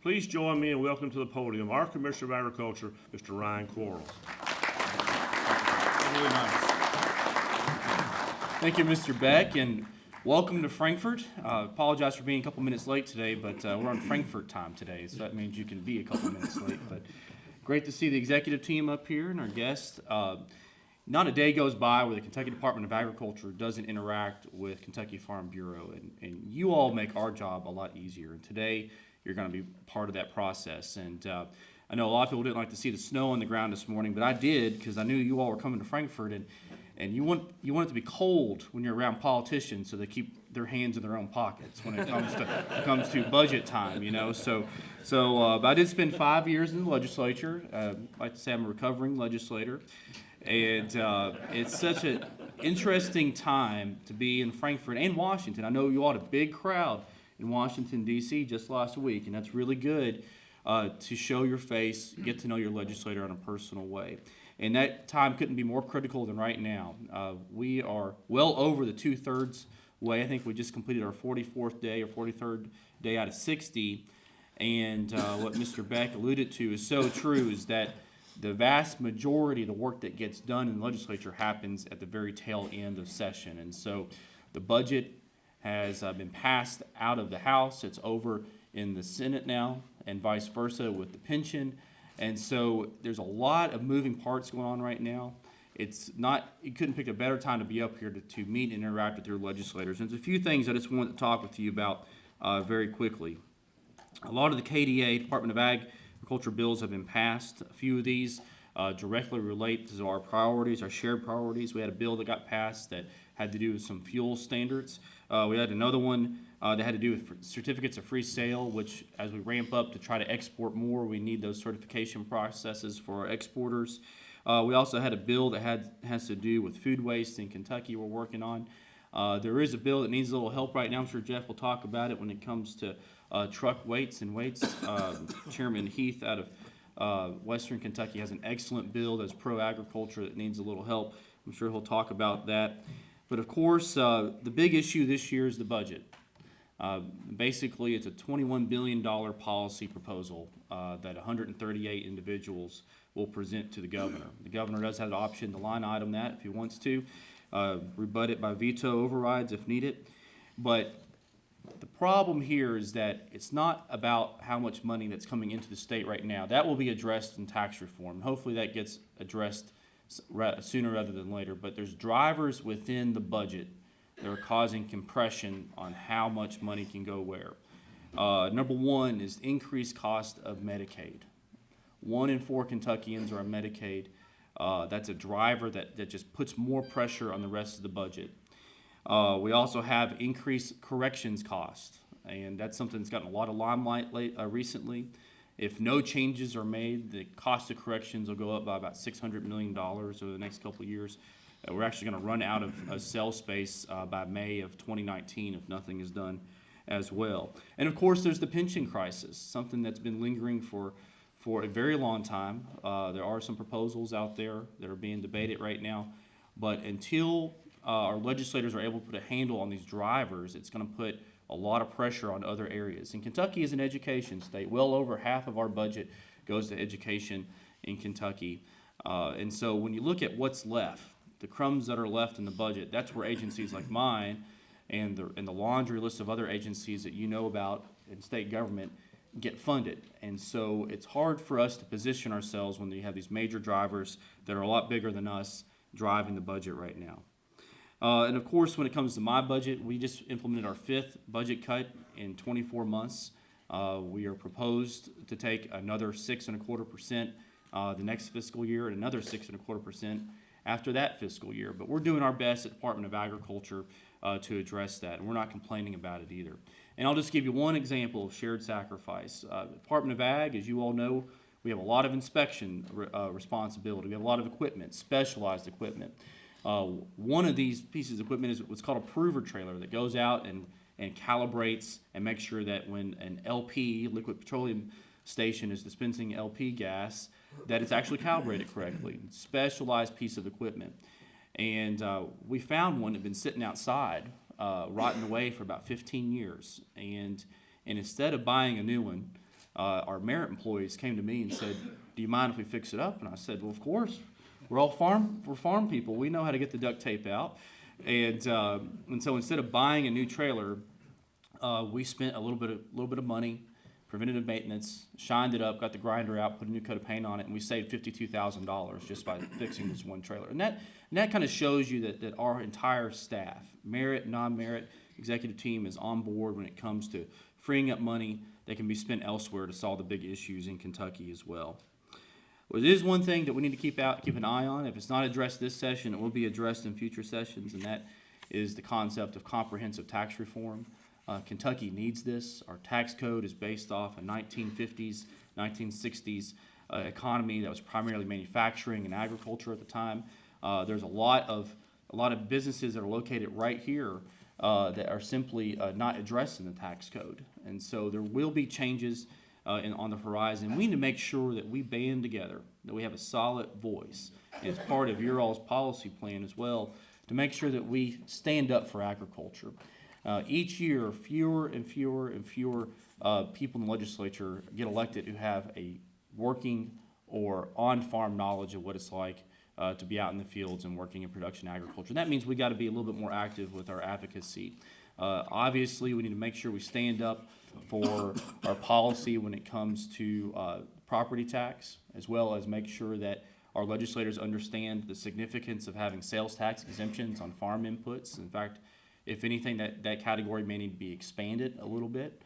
Please join me in welcoming to the podium our Commissioner of Agriculture, Mr. Ryan Quarles. Really nice. Thank you, Mr. Beck, and welcome to Frankfort. Apologize for being a couple minutes late today, but we're on Frankfort time today, so that means you can be a couple minutes late. But great to see the executive team up here and our guests. Not a day goes by where the Kentucky Department of Agriculture doesn't interact with Kentucky Farm Bureau, and you all make our job a lot easier. And today, you're going to be part of that process. And I know a lot of people didn't like to see the snow on the ground this morning, but I did because I knew you all were coming to Frankfort, and you want it to be cold when you're around politicians, so they keep their hands in their own pockets when it comes to budget time. But I did spend 5 years in the legislature. I like to say I'm a recovering legislator. And it's such an interesting time to be in Frankfort and Washington. I know you all had a big crowd in Washington, D.C. just last week, and that's really good to show your face, get to know your legislator in a personal way. And that time couldn't be more critical than right now. We are well over the two-thirds way. I think we just completed our 44th day or 43rd day out of 60. And what Mr. Beck alluded to is so true, is that the vast majority of the work that gets done in the legislature happens at the very tail end of session. And so the budget has been passed out of the House. It's over in the Senate now, and vice versa with the pension. And so there's a lot of moving parts going on right now. You couldn't pick a better time to be up here to meet and interact with your legislators. And there's a few things I just wanted to talk with you about very quickly. A lot of the KDA, Department of Agriculture bills have been passed. A few of these directly relate to our priorities, our shared priorities. We had a bill that got passed that had to do with some fuel standards. We had another one that had to do with certificates of free sale, which as we ramp up to try to export more, we need those certification processes for our exporters. We also had a bill that has to do with food waste in Kentucky we're working on. There is a bill that needs a little help right now. I'm sure Jeff will talk about it when it comes to truck weights and weights. Chairman Heath out of Western Kentucky has an excellent bill that's pro-agriculture that needs a little help. I'm sure he'll talk about that. But of course, the big issue this year is the budget. Basically, it's a $21 billion policy proposal that 138 individuals will present to the governor. The governor does have the option to line item that if he wants to, rebut it by veto overrides if needed. But the problem here is that it's not about how much money that's coming into the state right now. That will be addressed in tax reform. Hopefully that gets addressed sooner rather than later. But there's drivers within the budget that are causing compression on how much money can go where. Number one is increased cost of Medicaid. 1 in 4 Kentuckians are on Medicaid. That's a driver that just puts more pressure on the rest of the budget. We also have increased corrections costs, and that's something that's gotten a lot of limelight recently. If no changes are made, the cost of corrections will go up by about $600 million over the next couple of years. We're actually going to run out of cell space by May of 2019 if nothing is done as well. And of course, there's the pension crisis, something that's been lingering for a very long time. There are some proposals out there that are being debated right now, but until our legislators are able to put a handle on these drivers, it's going to put a lot of pressure on other areas. And Kentucky is an education state. Well over half of our budget goes to education in Kentucky. And so when you look at what's left, the crumbs that are left in the budget, that's where agencies like mine and the laundry list of other agencies that you know about in state government get funded. And so it's hard for us to position ourselves when you have these major drivers that are a lot bigger than us driving the budget right now. And of course, when it comes to my budget, we just implemented our 5th budget cut in 24 months. We are proposed to take another 6.25% the next fiscal year and another 6.25% after that fiscal year. But we're doing our best at Department of Agriculture to address that, and we're not complaining about it either. And I'll just give you one example of shared sacrifice. Department of Ag, as you all know, we have a lot of inspection responsibility. We have a lot of equipment, specialized equipment. One of these pieces of equipment is what's called a prover trailer that goes out and calibrates and makes sure that when an LP, liquid petroleum station, is dispensing LP gas, that it's actually calibrated correctly. Specialized piece of equipment. And we found one that had been sitting outside, rotting away for about 15 years. And instead of buying a new one, our merit employees came to me and said, "Do you mind if we fix it up?" And I said, "Well, of course. We're farm people. We know how to get the duct tape out." And so instead of buying a new trailer, we spent a little bit of money, preventative maintenance, shined it up, got the grinder out, put a new coat of paint on it, and we saved $52,000 just by fixing this one trailer. And that kind of shows you that our entire staff, merit, non-merit, executive team is on board when it comes to freeing up money that can be spent elsewhere to solve the big issues in Kentucky as well. Well, it is one thing that we need to keep an eye on. If it's not addressed this session, it will be addressed in future sessions, and that is the concept of comprehensive tax reform. Kentucky needs this. Our tax code is based off a 1950s, 1960s economy that was primarily manufacturing and agriculture at the time. There's a lot of businesses that are located right here that are simply not addressed in the tax code, and so there will be changes on the horizon. We need to make sure that we band together, that we have a solid voice, and it's part of your all's policy plan as well, to make sure that we stand up for agriculture. Each year, fewer and fewer and fewer people in the legislature get elected who have a working or on-farm knowledge of what it's like to be out in the fields and working in production agriculture. And that means we got to be a little bit more active with our advocacy. Obviously, we need to make sure we stand up for our policy when it comes to property tax, as well as make sure that our legislators understand the significance of having sales tax exemptions on farm inputs. In fact, if anything, that category may need to be expanded a little bit.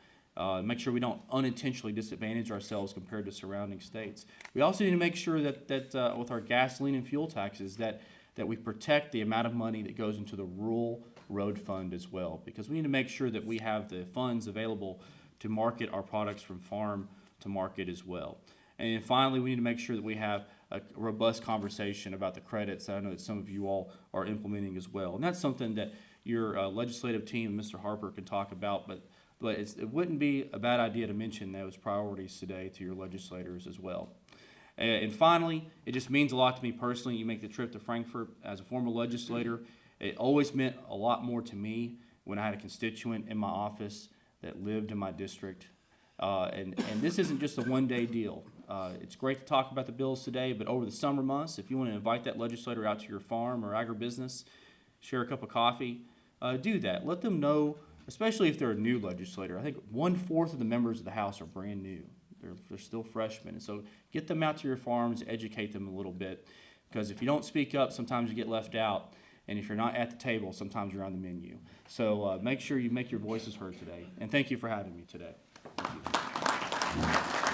Make sure we don't unintentionally disadvantage ourselves compared to surrounding states. We also need to make sure that with our gasoline and fuel taxes that we protect the amount of money that goes into the rural road fund as well, because we need to make sure that we have the funds available to market our products from farm to market as well. And then finally, we need to make sure that we have a robust conversation about the credits that I know that some of you all are implementing as well. And that's something that your legislative team, Mr. Harper, can talk about, but it wouldn't be a bad idea to mention those priorities today to your legislators as well. And finally, it just means a lot to me personally. You make the trip to Frankfort as a former legislator. It always meant a lot more to me when I had a constituent in my office that lived in my district. And this isn't just a one-day deal. It's great to talk about the bills today, but over the summer months, if you want to invite that legislator out to your farm or agribusiness, share a cup of coffee, do that. Let them know, especially if they're a new legislator. I think 1/4 of the members of the House are brand new. They're still freshmen. And so get them out to your farms, educate them a little bit, because if you don't speak up, sometimes you get left out. And if you're not at the table, sometimes you're on the menu. So make sure you make your voices heard today. And thank you for having me today. Thank you.